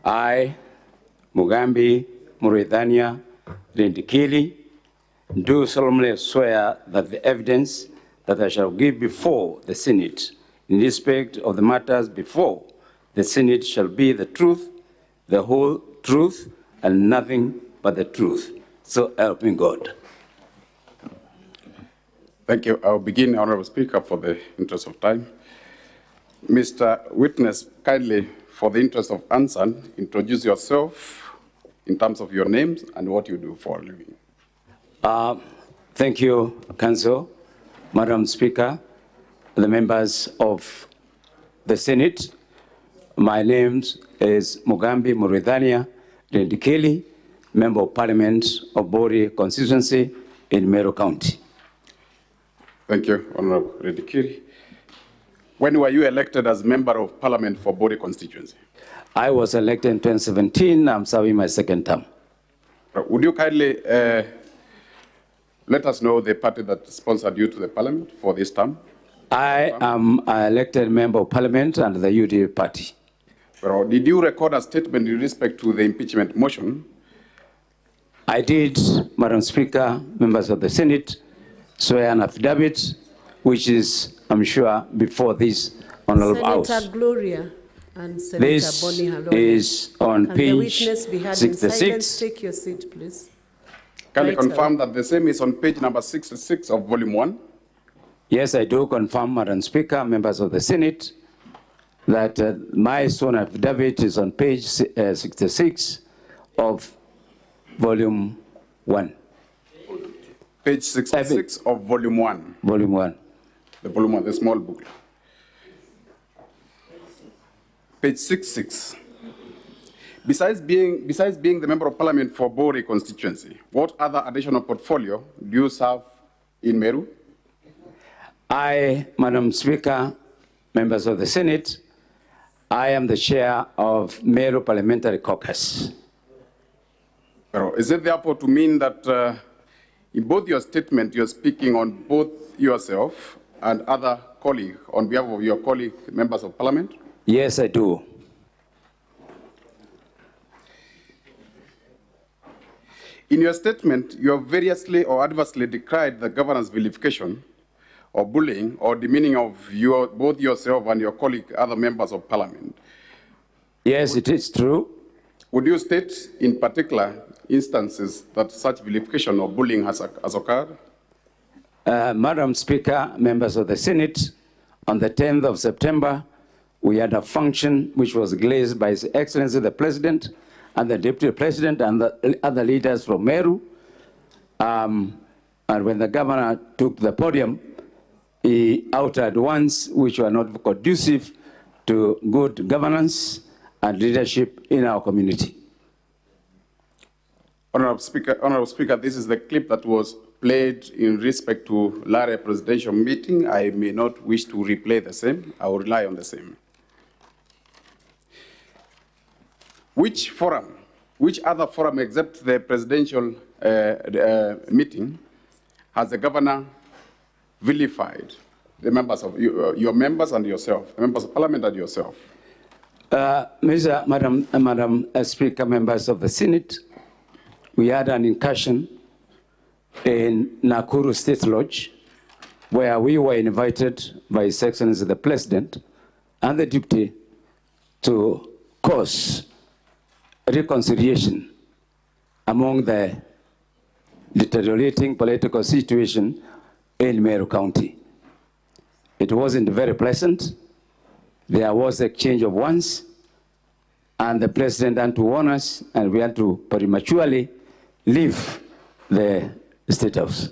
I, Mugambi Mauritania Rindikiri, do solemnly swear that the evidence that I shall give before the Senate in respect of the matters before the Senate shall be the truth, the whole truth, and nothing but the truth. So help me God. Thank you. I'll begin, Honorable Speaker, for the interest of time. Mr. Witness, kindly, for the interest of answer, introduce yourself in terms of your names and what you do for a living. Thank you, Council, Madam Speaker, the members of the Senate. My name is Mugambi Mauritania Rindikiri, Member of Parliament of Bori constituency in Meru County. Thank you, Honorable Rindikiri. When were you elected as Member of Parliament for Bori constituency? I was elected in 2017. I'm serving my second term. Would you kindly let us know the party that sponsored you to the Parliament for this term? I am an elected Member of Parliament under the UDA party. Did you record a statement in respect to the impeachment motion? I did, Madam Speaker, members of the Senate, swear an affidavit, which is, I'm sure, before this Honorable House. Senator Gloria and Senator This Bonnie Halon. is on Can page the witness be heard in 66. silence? Take your seat, please. Can you Right, confirm that the same is on page number 66 of volume 1? Yes, I do confirm, Madam Speaker, members of the Senate, that my sworn affidavit is on page 66 of volume 1. Page 66 of volume 1. Volume 1. The volume 1, the small booklet. Page 66. Besides being the Member of Parliament for Bori constituency, what other additional portfolio do you serve in Meru? I, Madam Speaker, members of the Senate, I am the chair of Meru Parliamentary Caucus. Is it therefore to mean that in both your statement, you're speaking on both yourself and other colleagues, on behalf of your colleague members of Parliament? Yes, I do. In your statement, you have variously or adversely decried the governor's vilification or bullying or demeaning of both yourself and your colleague, other members of Parliament. Yes, it is true. Would you state in particular instances that such vilification or bullying has occurred? Madam Speaker, members of the Senate, on the 10th of September, we had a function which was graced by His Excellency the President and the Deputy President and the other leaders from Meru. And when the governor took the podium, he uttered words which were not conducive to good governance and leadership in our community. Honorable Speaker, this is the clip that was played in respect to Lare presidential meeting. I may not wish to replay the same. I will rely on the same. Which other forum except the presidential meeting has the governor vilified the members of your members and yourself, the members of Parliament and yourself? Madam Speaker, members of the Senate, we had an incursion in Nakuru State Lodge where we were invited by His Excellency the President and the Deputy to cause reconciliation among the deteriorating political situation in Meru County. It wasn't very pleasant. There was an exchange of words, and the President had to warn us, and we had to prematurely leave the State House.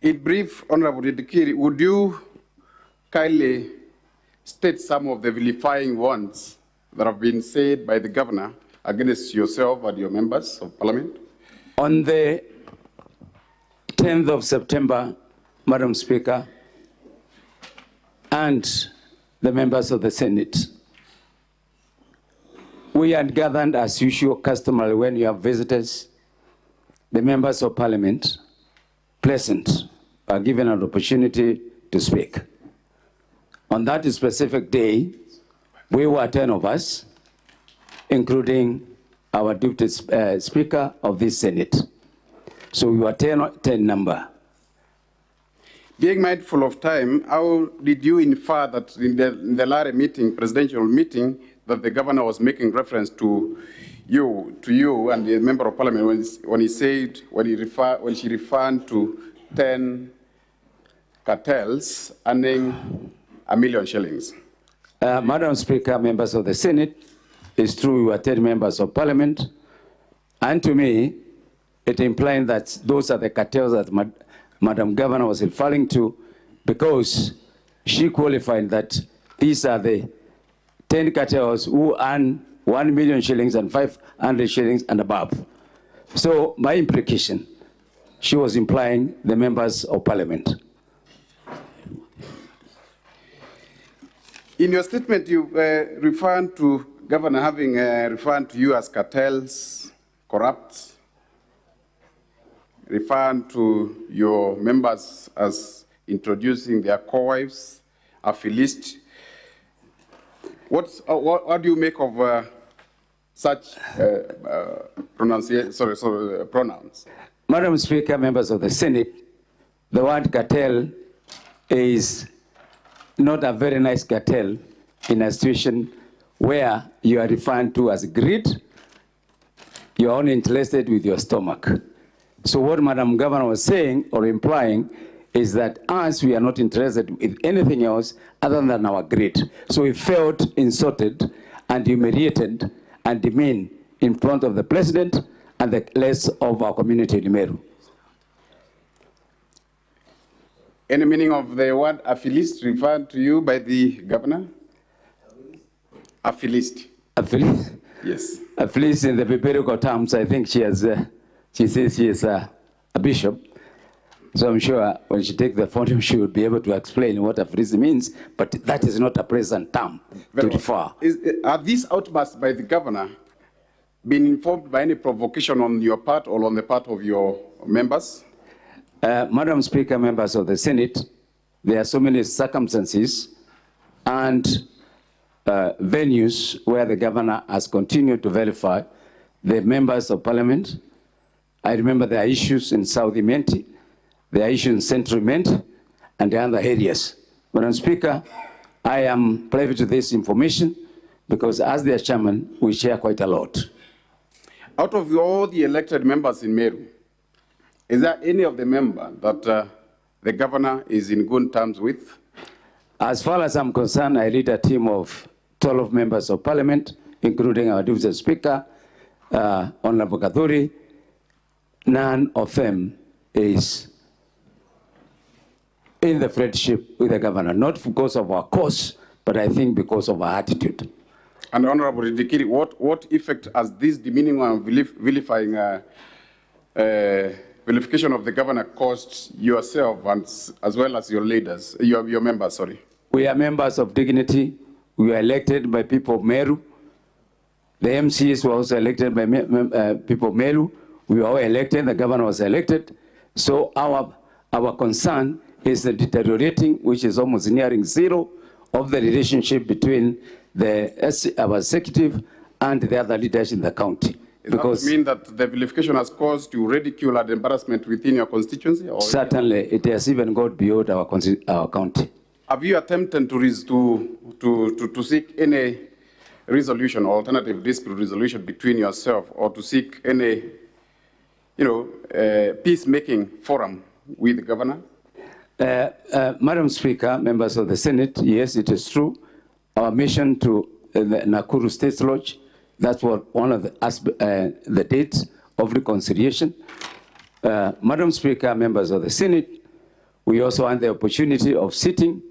In brief, Honorable Rindikiri, would you kindly state some of the vilifying words that have been said by the governor against yourself and your members of Parliament? On the 10th of September, Madam Speaker, and the members of the Senate, we had gathered as usual, customary when you have visitors. The members of Parliament present are given an opportunity to speak. On that specific day, we were 10 of us, including our deputy speaker of this Senate. So we were 10 number. Being mindful of time, how did you infer that in the latter meeting, presidential meeting, that the governor was making reference to you and the member of parliament when she referred to 10 cartels earning $1 million shillings? Madam Speaker, members of the Senate, it's true we were 10 members of parliament, and to me, it implies that those are the cartels that Madam Governor was referring to, because she qualified that these are the 10 cartels who earn 1 million shillings and 500 shillings and above. So by implication, she was implying the members of parliament. In your statement, you referred to Governor having referred to you as cartels, corrupt, referring to your members as introducing their co-wives, affiliates. What do you make of such pronouns? Madam Speaker, members of the Senate, the word cartel is not a very nice cartel in a situation where you are referred to as greed, you are only interested with your stomach. So what Madam Governor was saying or implying is that us, we are not interested with anything else other than our greed. So we felt insulted and humiliated and demeaned in front of the president and the rest of our community in Meru. Any meaning of the word affiliate referred to you by the governor? Affiliate. Affiliate? Yes. Affiliate in the biblical terms, I think she says she is a bishop. So I'm sure when she takes the podium, she will be able to explain what affiliate means, but that is not a present term to refer. Are these outbursts by the governor been informed by any provocation on your part or on the part of your members? Madam Speaker, members of the Senate, there are so many circumstances and venues where the governor has continued to verify the members of parliament. I remember there are issues in South Imenti, there are issues in Central Imenti, and the other areas. Madam Speaker, I am privy to this information because as their chairman, we share quite a lot. Out of all the elected members in Meru, is there any of the members that the governor is in good terms with? As far as I'm concerned, I lead a team of 12 members of parliament, including our deputy speaker, Honorable Kaduri. None of them is in the friendship with the governor, not because of our cause, but I think because of our attitude. And Honorable Rindikiri, what effect has this demeaning and vilifying vilification of the governor caused yourself and as well as your leaders, your members, sorry? We are members of dignity. We were elected by people of Meru. The MCs were also elected by people of Meru. We were all elected, the governor was elected. So our concern is the deteriorating, which is almost nearing zero, of the relationship between our executive and the other leaders in the county. Does that mean that the vilification has caused you ridicule and embarrassment within your constituency? Or certainly, it has even gone beyond our county. Have you attempted to seek any resolution or alternative dispute resolution between yourself, or to seek any, peacemaking forum with the governor? Madam Speaker, members of the Senate, yes, it is true. Our mission to the Nakuru State Lodge, that's what one of the dates of reconciliation. Madam Speaker, members of the Senate, we also had the opportunity of sitting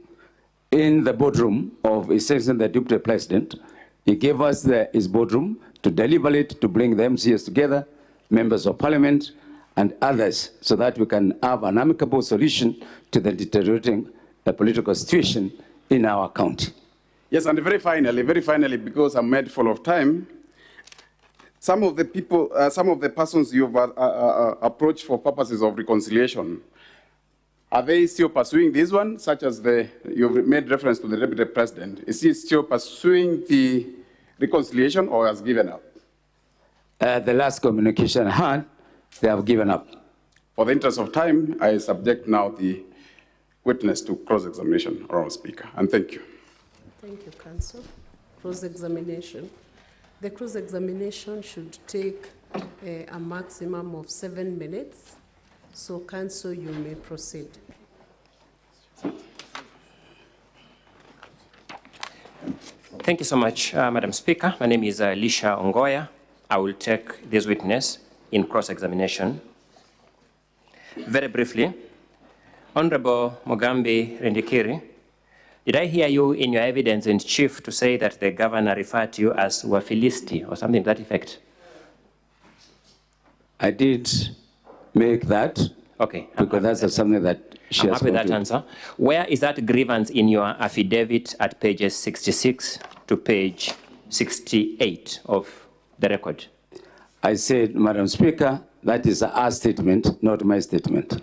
in the boardroom of essentially the Deputy President. He gave us his boardroom to deliberate, to bring the MCs together, members of parliament, and others, so that we can have an amicable solution to the deteriorating political situation in our county. Yes, and very finally, because I'm mindful of time, some of the people, some of the persons you've approached for purposes of reconciliation, are they still pursuing this one, such as you've made reference to the Deputy President? Is he still pursuing the reconciliation or has given up? The last communication I had, they have given up. For the interest of time, I subject now the witness to cross-examination, Honourable Speaker, and thank you. Thank you, Counsel. Cross-examination. The cross-examination should take a maximum of 7 minutes. So, Counsel, you may proceed. Thank you so much, Madam Speaker. My name is Lisha Ongoya. I will take this witness in cross-examination. Very briefly, Honorable Mugambi Rindikiri, did I hear you in your evidence in chief to say that the governor referred to you as Wafilisti or something to that effect? I did make that. Okay. Because that's something that she I'm has happy with that answer. Where is that grievance in your affidavit at pages 66 to page 68 of the record? I said, Madam Speaker, that is our statement, not my statement.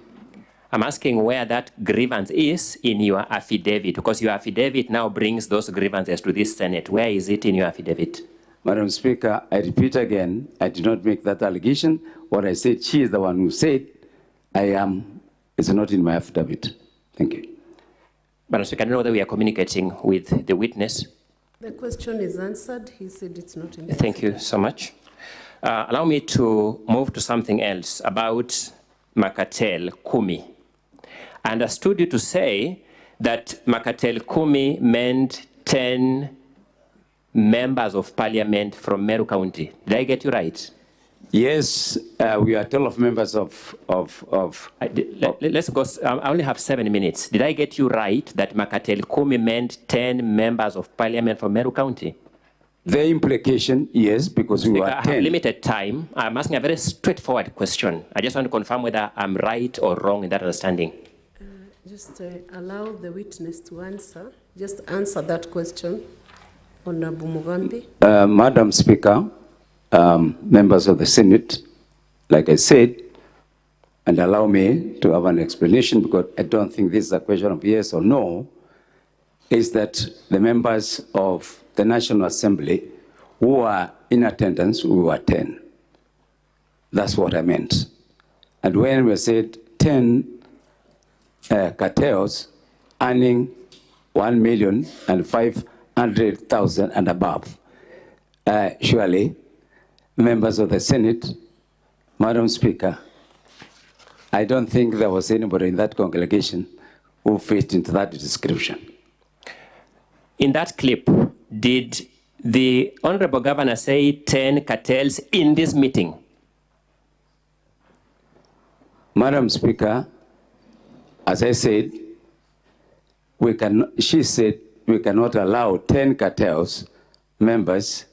I'm asking where that grievance is in your affidavit, because your affidavit now brings those grievances to this Senate. Where is it in your affidavit? Madam Speaker, I repeat again, I did not make that allegation. What I said, she is the one who said, it's not in my affidavit. Thank you. Madam Speaker, I don't know whether we are communicating with the witness. The question is answered. He said it's not in the Thank you so much. Allow me to move to something else about Makatel Kumi. I understood you to say that Makatel Kumi meant 10 members of parliament from Meru County. Did I get you right? Yes, we are 12 members let's go. I only have 7 minutes. Did I get you right that Makatel Kumi meant 10 members of parliament from Meru County? The implication, yes, because we were 10. I have limited time. I'm asking a very straightforward question. I just want to confirm whether I'm right or wrong in that understanding. Just allow the witness to answer. Just answer that question, Honorable Mugambi. Madam Speaker, members of the Senate, like I said, and allow me to have an explanation because I don't think this is a question of yes or no, is that the members of the National Assembly who are in attendance, we were 10. That's what I meant. And when we said 10 cartels earning 1,500,000 and above, surely, members of the Senate, Madam Speaker, I don't think there was anybody in that congregation who fit into that description. In that clip, did the Honorable Governor say 10 cartels in this meeting? Madam Speaker, as I said, she said we cannot allow 10 cartels members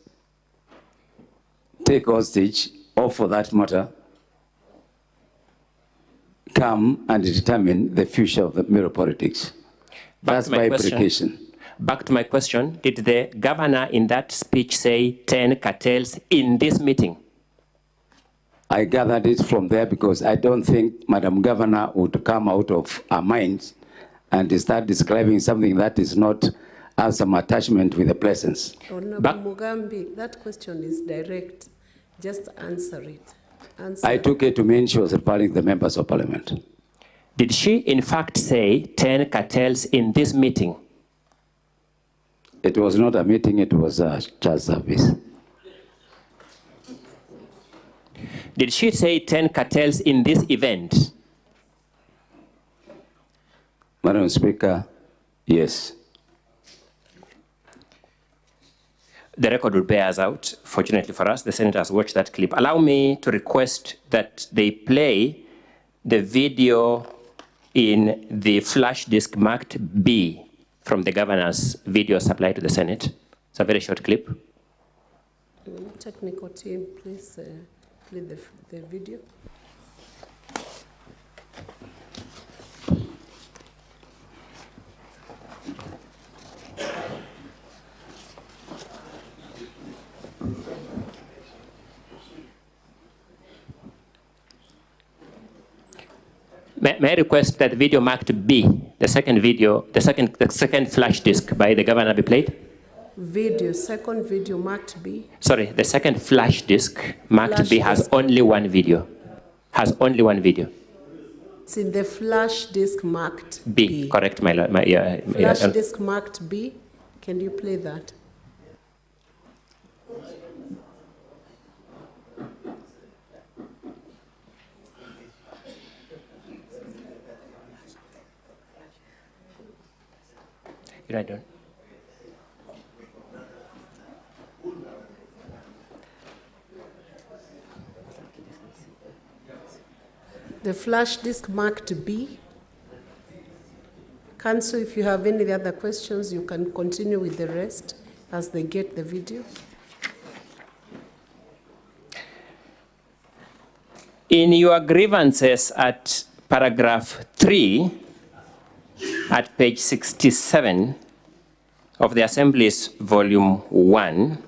take hostage, or for that matter, come and determine the future of the Meru politics. That's by implication. Back to my question, did the governor in that speech say 10 cartels in this meeting? I gathered it from there because I don't think Madam Governor would come out of her mind and start describing something that is not has some attachment with the presence. Honorable Mugambi, that question is direct. Just answer it. Answer. I took it to mean she was referring to the members of parliament. Did she in fact say 10 cartels in this meeting? It was not a meeting, it was a church service. Did she say 10 cartels in this event? Madam Speaker, yes. The record will bear us out. Fortunately for us, the Senate has watched that clip. Allow me to request that they play the video in the flash disk marked B from the governor's video supplied to the Senate. It's a very short clip. Technical team, please play the video. May I request that the video marked B, the second video, the second flash disk by the governor be played? video, second video marked B. Sorry, the second flash disk marked B has only one video. Has only one video. It's in the flash disk marked B. B. Correct, my lord. Flash disk marked B. Can you play that? Right on. The flash disk marked B. Council, if you have any other questions, you can continue with the rest as they get the video. In your grievances at paragraph 3, at page 67 of the Assembly's volume 1,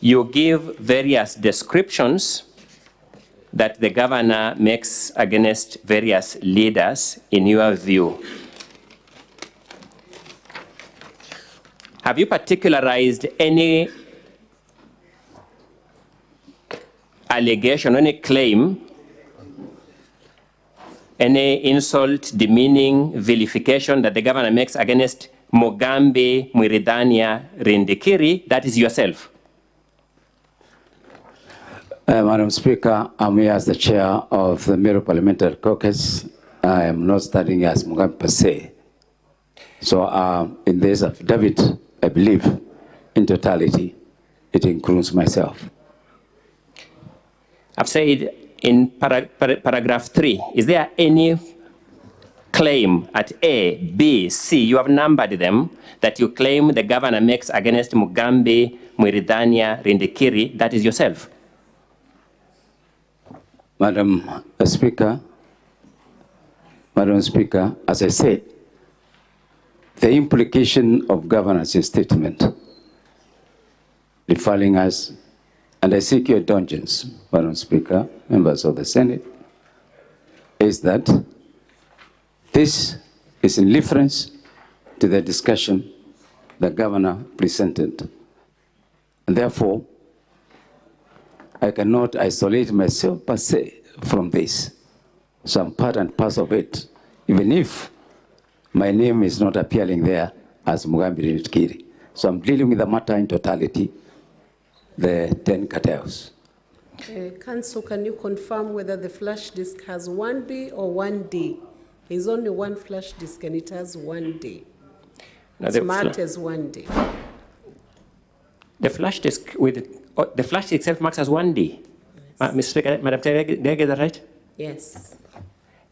you give various descriptions that the governor makes against various leaders in your view. Have you particularized any allegation, any claim, any insult, demeaning, vilification that the governor makes against Mugambi Mwiridhania Rindikiri, that is yourself? Madam Speaker, I'm here as the chair of the Meru Parliamentary Caucus. I am not standing as Mugambi per se. So in this affidavit, I believe in totality, it includes myself. I've said in paragraph 3, is there any claim at A, B, C, you have numbered them, that you claim the governor makes against Mugambi Mwiridhania Rindikiri, that is yourself? Madam Speaker, as I said, the implication of governor's statement defiling us, and I seek your indulgence, Madam Speaker, members of the Senate, is that this is in reference to the discussion the governor presented. And therefore, I cannot isolate myself per se from this. So I'm part and parcel of it, even if my name is not appearing there as Mugambi Rindikiri. So I'm dealing with the matter in totality, the 10 cartels. Council, can you confirm whether the flash disk has 1B or 1D? There's only one flash disk and it has 1D. It's marked as 1D. The flash disk with the flash disk itself marks as 1D. Yes. Mr. Speaker, Madam Chair, did I get that right? Yes.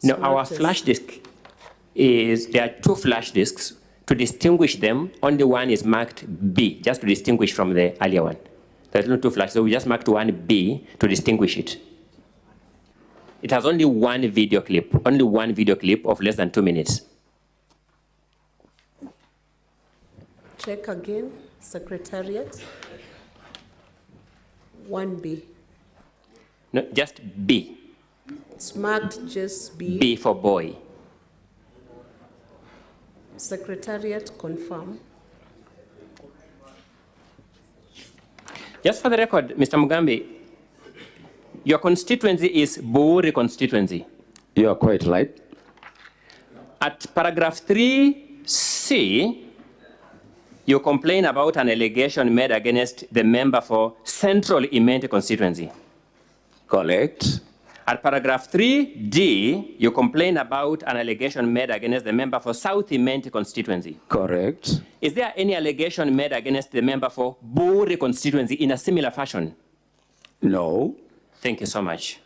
No, our flash disk is, there are two flash disks. To distinguish them, only one is marked B, just to distinguish from the earlier one. There's no two flash, so we just marked one B to distinguish it. It has only one video clip of less than 2 minutes. Check again, Secretariat. 1B. No, just B. It's marked just B. B for boy. Secretariat, confirm. Just for the record, Mr. Mugambi, your constituency is Buri constituency. You are quite right. At paragraph 3C, you complain about an allegation made against the member for Central Imenti constituency. Correct. At paragraph 3D, you complain about an allegation made against the member for South Imenti constituency. Correct. Is there any allegation made against the member for Buri constituency in a similar fashion? No. Thank you so much.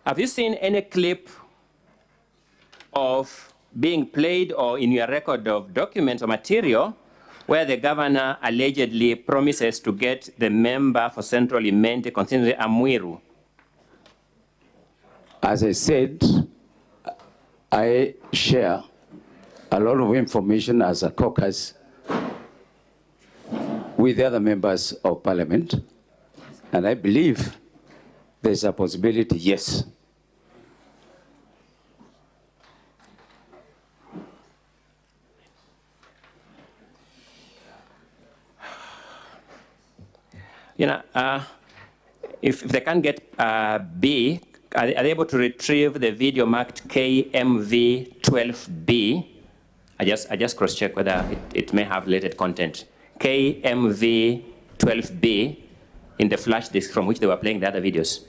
Have you seen any clip of being played or in your record of documents or material where the governor allegedly promises to get the member for Central Imenti constituency Amwiru? As I said, I share a lot of information as a caucus with the other members of parliament, and I believe there's a possibility, yes. If they can't get B, are they able to retrieve the video marked KMV12B? I just cross-check whether it may have related content. KMV12B in the flash disk from which they were playing the other videos.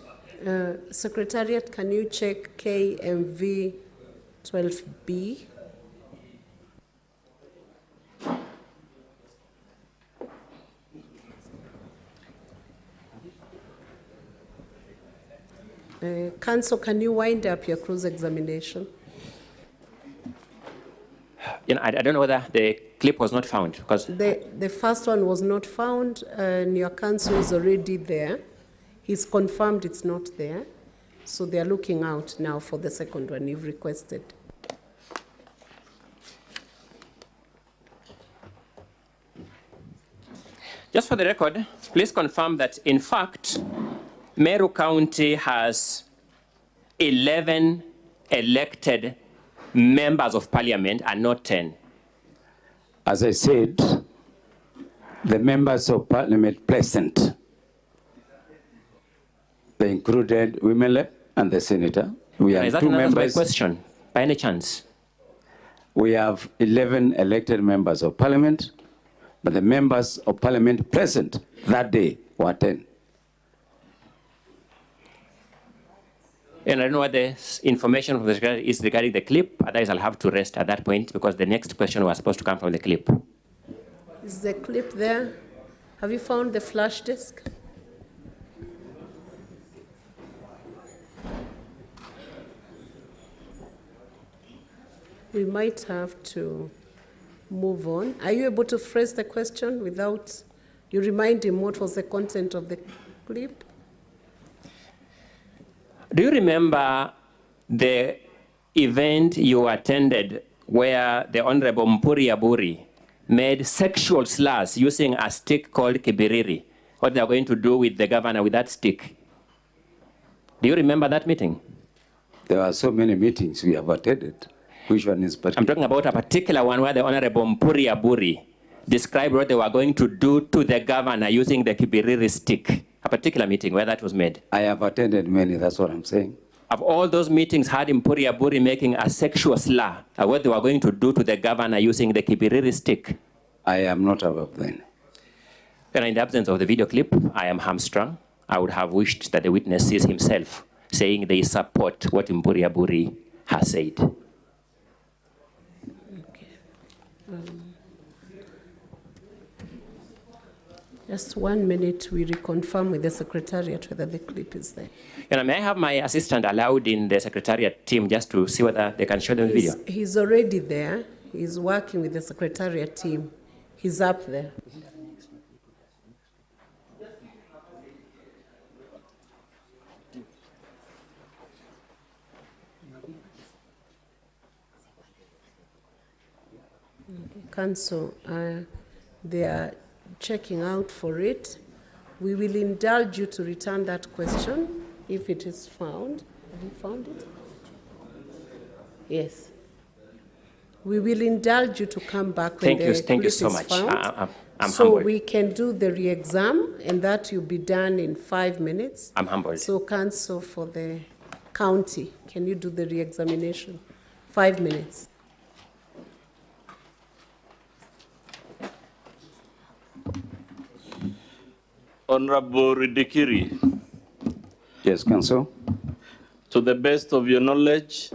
Secretariat, can you check KMV12B? Counsel, can you wind up your cross-examination? I don't know whether the clip was not found because the first one was not found, and your counsel is already there. He's confirmed it's not there, so they're looking out now for the second one you've requested. Just for the record, please confirm that in fact, Meru County has 11 elected members of parliament and not 10. As I said, the members of parliament present, they included women and the senator. We have Is that two members. my question, by any chance? We have 11 elected members of parliament, but the members of parliament present that day were 10. And I don't know what the information from the secretary is regarding the clip. Otherwise, I'll have to rest at that point because the next question was supposed to come from the clip. Is the clip there? Have you found the flash disk? We might have to move on. Are you able to phrase the question without you remind him what was the content of the clip? Do you remember the event you attended where the Honorable Mpuri Aburi made sexual slurs using a stick called kibiriri? What they are going to do with the governor with that stick? Do you remember that meeting? There are so many meetings we have attended. Which one is particular? I'm talking about a particular one where the Honorable Mpuri Aburi described what they were going to do to the governor using the kibiriri stick. A particular meeting where that was made. I have attended many, that's what I'm saying. Of all those meetings had Mpuri Aburi making a sexual slur at what they were going to do to the governor using the kibiriri stick. I am not aware of them. And in the absence of the video clip, I am hamstrung. I would have wished that the witness sees himself saying they support what Mpuri Aburi has said. Okay. Just 1 minute, we reconfirm with the secretariat whether the clip is there. And may I have my assistant allowed in the secretariat team just to see whether they can show them the video? He's already there. He's working with the secretariat team. He's up there. Council, they are checking out for it. We will indulge you to return that question if it is found. Have you found it? Yes. We will indulge you to come back when the Thank you so clip is much. found. I'm so humbled. we can do the re-exam, and that will be done in 5 minutes. I'm humbled. So, Council for the county, can you do the re-examination? 5 minutes. Honorable Rindikiri, Yes, Council. to the best of your knowledge,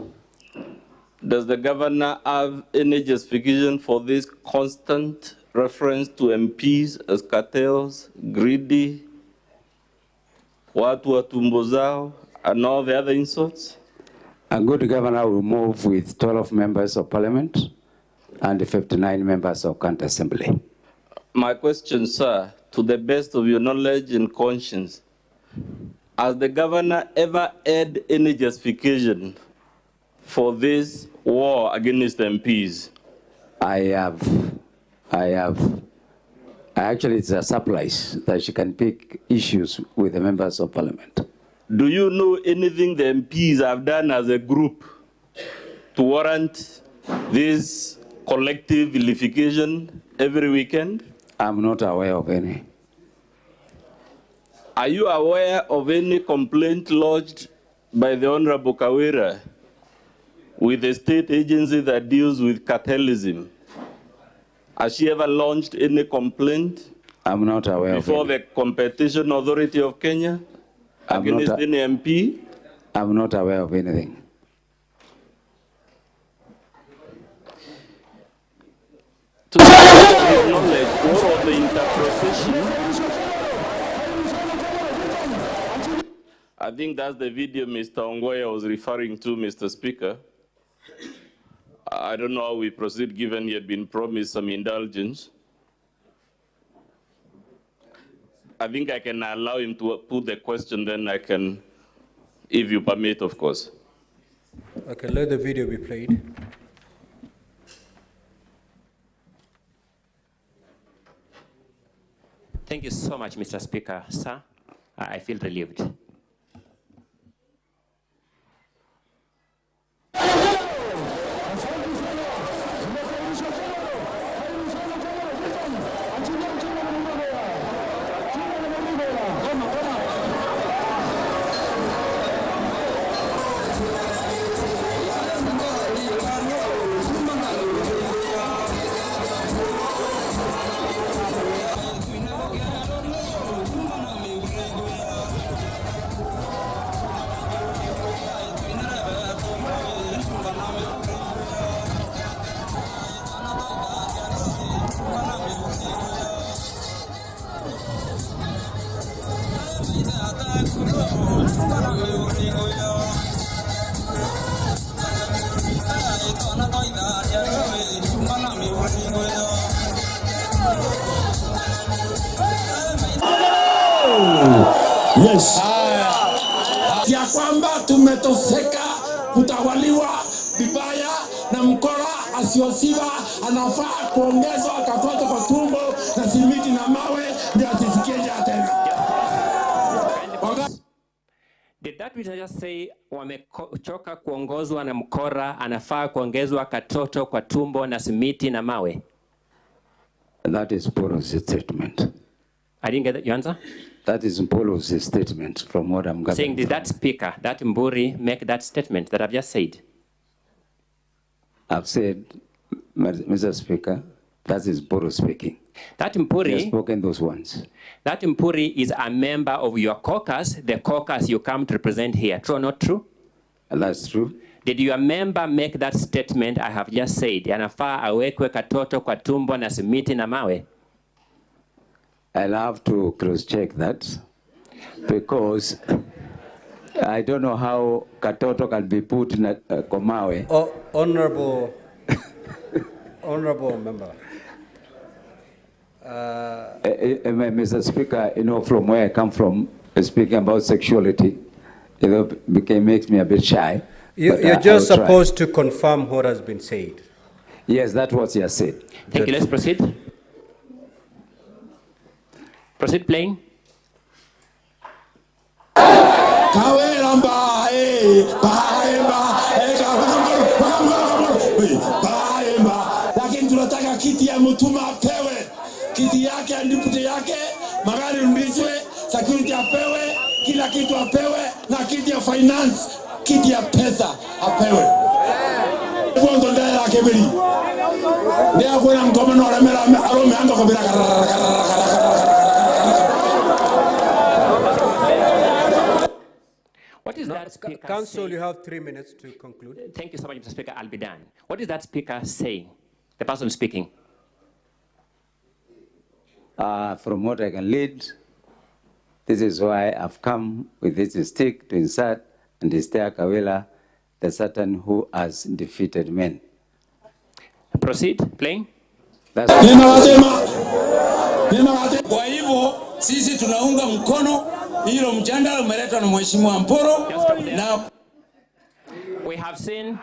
does the governor have any justification for this constant reference to MPs as cartels, greedy, watu wa tumbo zao, and all the other insults? A good governor will move with 12 members of parliament and 59 members of county assembly. My question, sir, to the best of your knowledge and conscience, has the governor ever had any justification for this war against MPs? Actually, it's a surprise that she can pick issues with the members of parliament. Do you know anything the MPs have done as a group to warrant this collective vilification every weekend? I'm not aware of any. Are you aware of any complaint lodged by the Honorable Kawira with the state agency that deals with cartelism? Has she ever launched any complaint I'm not aware before of the Competition Authority of Kenya against any MP? I'm not aware of anything. To the best of your knowledge, what was the interpretation? I think that's the video Mr. Ongoya was referring to, Mr. Speaker. I don't know how we proceed given he had been promised some indulgence. I think I can allow him to put the question, then I can, if you permit, of course. Okay, let the video be played. Thank you so much, Mr. Speaker. Sir, I feel relieved. Yes. Ya kwamba tumetoseka kutawaliwa vibaya na mkora asiosiba anafaa kuongezwa katoto kwa tumbo na simiti na mawe ndio asisikie tena. Did that witness just say wamechoka kuongozwa na mkora anafaa kuongezwa katoto kwa tumbo na simiti na mawe? That is Polo's statement. I didn't get your answer? That is Polo's statement from what I'm gathering. Saying, did that speaker, that Mburi, make that statement that I've just said? I've said, Mr. Speaker, that is Polo speaking. That He has Mburi, spoken those ones. that Mburi is a member of your caucus, the caucus you come to represent here. True or not true? And that's true. Did your member make that statement I have just said? Anafaa awekwe katoto kwa tumbo na simiti na mawe? I'll have to cross-check that because I don't know how katoto can be put in a komawe. Oh, honorable member. Mr. Speaker, you know, from where I come from, speaking about sexuality, you know, makes me a bit shy. You're just supposed to confirm what has been said. Yes, that's what he has said. Thank you. Let's proceed. Proceed playing. Lakini tunataka kiti ya mtuma apewe, kiti yake ndipute yake, magari rudishwe, security apewe, kila kitu apewe, na kiti ya finance, kiti ya pesa apewe. Bondo ndaya kebeli. Ndia kuna mkomano alemera arome ando kobira. What is that speaker Council, saying? you have 3 minutes to conclude. Thank you so much, Mr. Speaker. I'll be done. What is that speaker saying? The person speaking. From what I can lead, this is why I've come with this stick to insert and stare Kawira, the Satan who has defeated men. Proceed, playing. That's Kwa hivyo sisi tunaunga mkono hilo mjadala umeletwa na Mheshimiwa Mporo na we have seen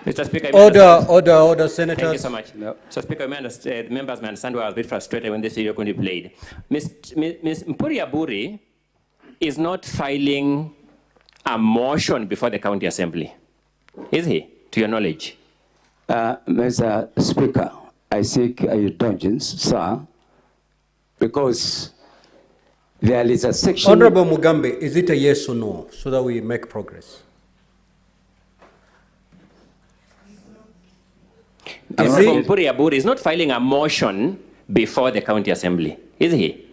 Mr. Speaker. Order, Senators. Thank you so much. No. So, Speaker, members may understand why I was a bit frustrated when this video is going to be played. Ms. Mpuri Aburi is not filing a motion before the County Assembly, is he, to your knowledge? Mr. Speaker, I seek indulgence, sir, because there is a section... Honorable Mugambe, is it a yes or no, so that we make progress? Honorable Mpuri Aburi is not filing a motion before the county assembly, is he?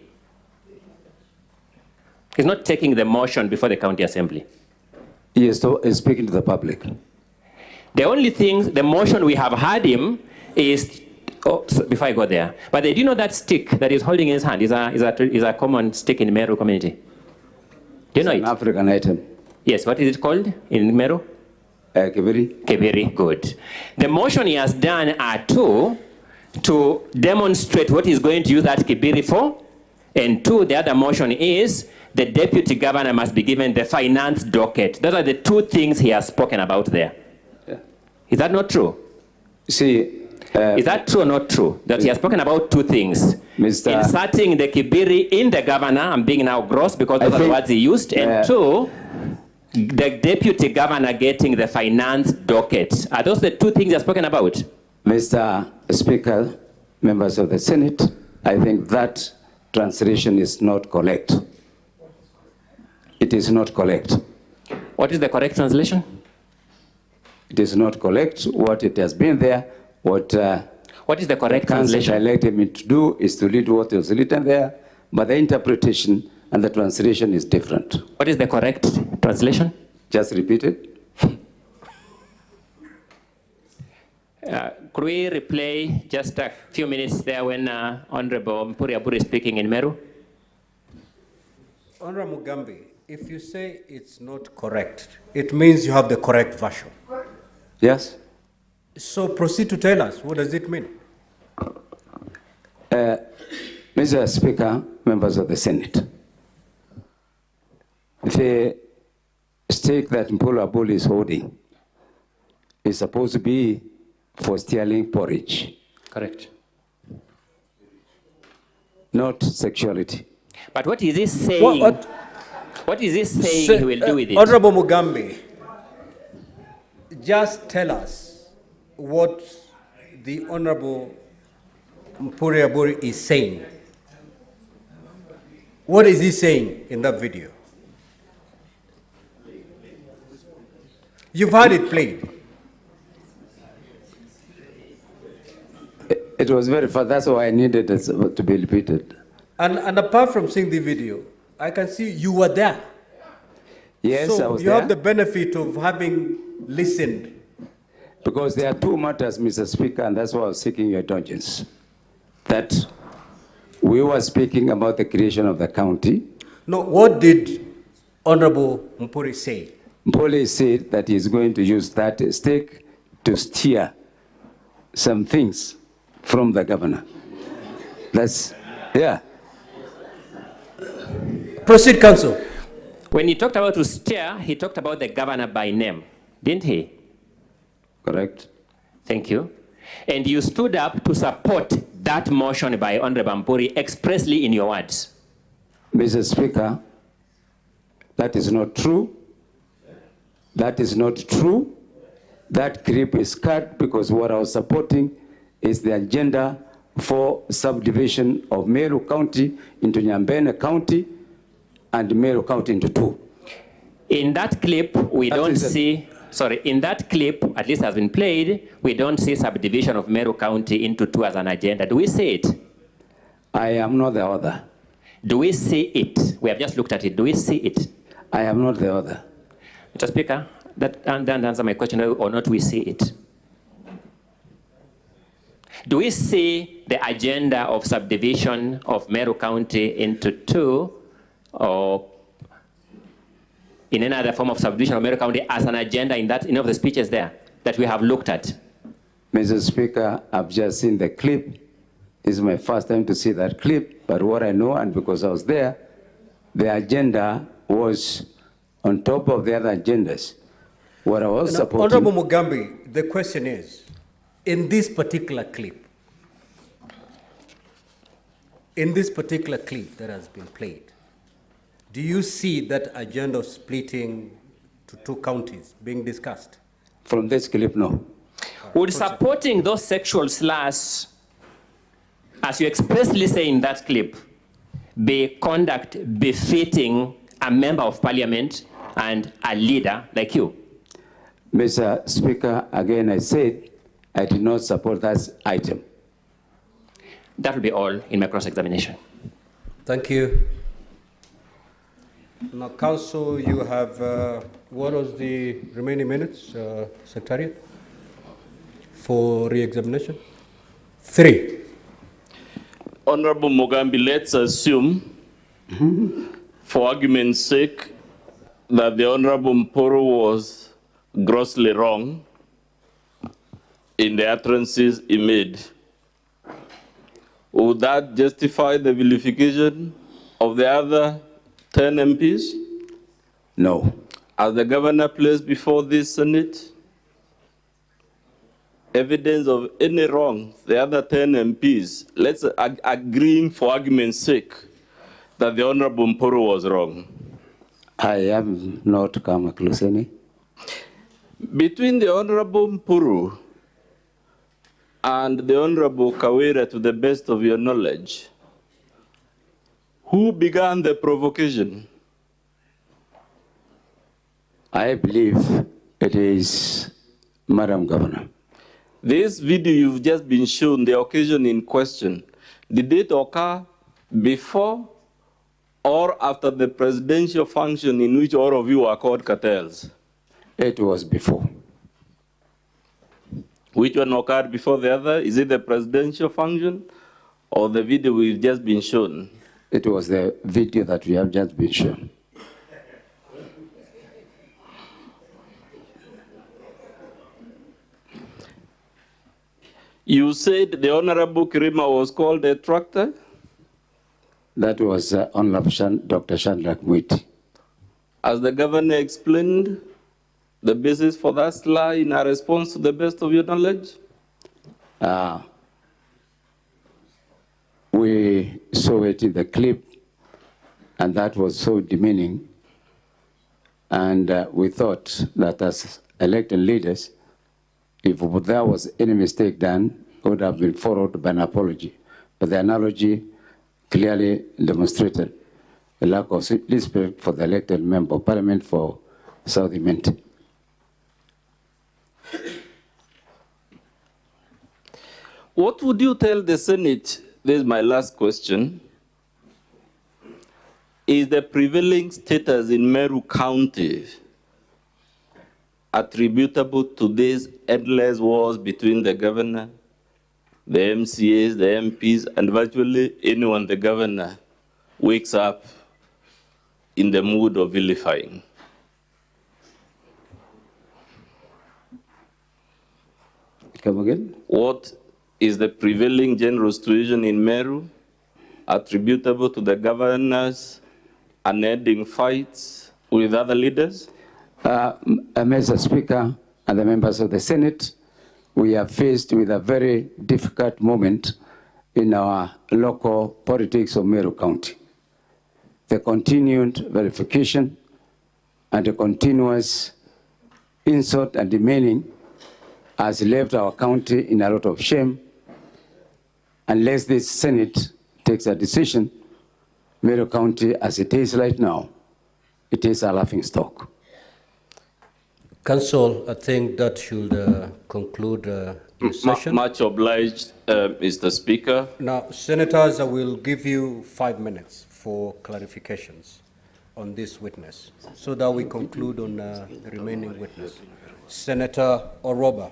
He's not taking the motion before the county assembly. He is speaking to the public. The only thing, the motion we have heard him is, before I go there, but do you know that stick that he's holding in his hand is a common stick in Meru community? Do you know it? An African item. Yes, what is it called in Meru? Kibiri. Kibiri, good. The motion he has done are two, to demonstrate what he's going to use that Kibiri for, and two, the other motion is the deputy governor must be given the finance docket. Those are the two things he has spoken about there. Yeah. Is that not true? See, is that true or not true? That he has spoken about two things. Mr. Inserting the Kibiri in the governor, I'm being now gross because those are the words he used, and two, the deputy governor getting the finance docket. Are those the two things he has spoken about? Mr. Speaker, members of the Senate, I think that translation is not correct. It is not correct. What is the correct translation? It is not correct. What it has been there, what is the correct translation? I elected him to do is to read what was written there, but the interpretation and the translation is different. What is the correct translation? Just repeat it. Could we replay just a few minutes there when Honorable Mpuri Aburi is speaking in Meru? Honorable Mugambe, if you say it's not correct, it means you have the correct version. Yes. So proceed to tell us, what does it mean? Mr. Speaker, members of the Senate, the stake that Mpuri Aburi is holding is supposed to be for stealing porridge. Correct. Not sexuality. But what is he saying? What is he saying he will do with it? Honorable Mugambe, just tell us what the Honorable Mpuri Aburi is saying. What is he saying in that video? You've had it played. It was very fast. That's why I needed it to be repeated. And apart from seeing the video, I can see you were there. Yes, so I was you there. have the benefit of having listened. Because there are two matters, Mr. Speaker, and that's why I was seeking your indulgence. That we were speaking about the creation of the county. No, what did Honorable Mpuri say? Mpuri said that he's going to use that stake to steer some things from the governor. That's, yeah. Proceed, Counsel. When he talked about to steer, he talked about the governor by name, didn't he? Correct. Thank you. And you stood up to support that motion by Honorable Mpuri expressly in your words. Mr. Speaker, that is not true. That is not true. That clip is cut because what I was supporting is the agenda for subdivision of Meru County into Nyambene County and Meru County into two. In that clip, we don't see, sorry, in that clip, at least has been played, we don't see subdivision of Meru County into two as an agenda. Do we see it? I am not the author. Do we see it? We have just looked at it. Do we see it? I am not the author. Mr. Speaker, that answer my question, or not we see it. Do we see the agenda of subdivision of Meru County into two, or in any other form of subdivision of Meru County as an agenda in that, in of the speeches there that we have looked at? Mr. Speaker, I've just seen the clip. This is my first time to see that clip, but what I know, and because I was there, the agenda was on top of the other agendas. What I was supporting... Honorable Mugambe, the question is, in this particular clip that has been played, do you see that agenda of splitting to two counties being discussed? From this clip, no. Would supporting those sexual slurs as you expressly say in that clip, be conduct befitting a member of parliament and a leader like you? Mr. Speaker, again, I said I did not support that item. That will be all in my cross-examination. Thank you. Now, Council, you have, what was the remaining minutes, Secretariat, for re-examination? 3. Honorable Mugambi, let's assume, for argument's sake, that the Honorable Mporo was grossly wrong in the utterances he made. Would that justify the vilification of the other 10 MPs? No. As the governor placed before this Senate evidence of any wrong, the other 10 MPs, let's agreeing for argument's sake that the Honorable Mporo was wrong. I have not come across any. Between the Honorable Mpuru and the Honorable Kawira, to the best of your knowledge, who began the provocation? I believe it is Madam Governor. This video you've just been shown, the occasion in question, did it occur before or after the presidential function in which all of you were called cartels? It was before. Which one occurred before the other? Is it the presidential function or the video we've just been shown? It was the video that we have just been shown. You said the Honorable Kirima was called a tractor? That was Honorable Dr. Chandra Mwiti. As the governor explained the basis for that lie in a response to the best of your knowledge? We saw it in the clip, and that was so demeaning. And we thought that as elected leaders, if there was any mistake done, it would have been followed by an apology. But the analogy clearly demonstrated a lack of respect for the elected member of parliament for South Imenti. What would you tell the Senate, this is my last question, is the prevailing status in Meru County attributable to these endless wars between the governor, the MCAs, the MPs, and virtually anyone the governor wakes up in the mood of vilifying? Come again? What is the prevailing general situation in Meru attributable to the governor's unending fights with other leaders? Mr. Speaker and the members of the Senate, we are faced with a very difficult moment in our local politics of Meru County. The continued verification and the continuous insult and demeaning has left our county in a lot of shame. Unless this Senate takes a decision, Meru County, as it is right now, it is a laughingstock. Council, I think that should conclude your session. Much obliged, Mr. Speaker. Now, Senators, I will give you 5 minutes for clarifications on this witness, so that we conclude on the remaining witness. Senator Oroba.